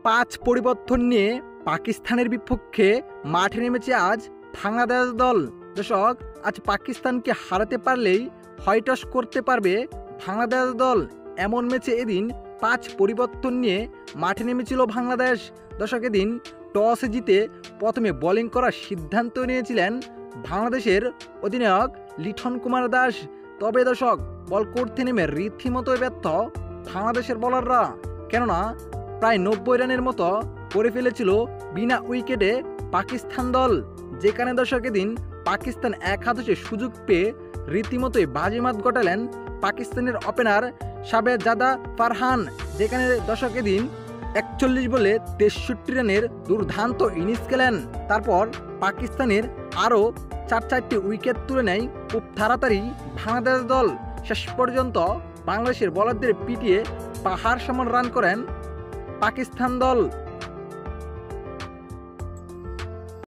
5 পরিবর্তন নিয়ে পাকিস্তানের বিপক্ষে মাঠে নেমেছে আজ বাংলাদেশ দল। দর্শক, আজ পাকিস্তানকে হারাতে পারলেই হোয়াইট ওয়াশ করতে পারবে বাংলাদেশ দল। এমন ম্যাচে এদিন 5 পরিবর্তন নিয়ে মাঠে নেমেছিল বাংলাদেশ। দর্শক, এদিন টস জিতে প্রথমে বোলিং করার সিদ্ধান্ত নিয়েছিলেন বাংলাদেশের অধিনায়ক লিটন কুমার দাস। তবে দর্শক, বল করতে নেমে রীতিমতো ব্যর্থ বাংলাদেশের বোলাররা, কেননা প্রায় 90 রানের মতো করে ফেলেছিল বিনা উইকেটে পাকিস্তান দল। যেখানে দর্শক এদিন পাকিস্তান একাদশে সুযোগ পেয়ে রীতিমতোই বাজিমাত ঘটালেন পাকিস্তানের ওপেনার শাহজাদা ফারহান। যেখানে দর্শক এদিন 41 বলে 63 রানের দুর্দান্ত ইনিংস খেলেন। তারপর পাকিস্তানের আরও 4টি উইকেট তুলে নেয় খুব তাড়াতাড়ি বাংলাদেশ দল। শেষ পর্যন্ত বাংলাদেশের বোলারদের পিটিয়ে পাহাড় সমান রান করেন পাকিস্তান দল।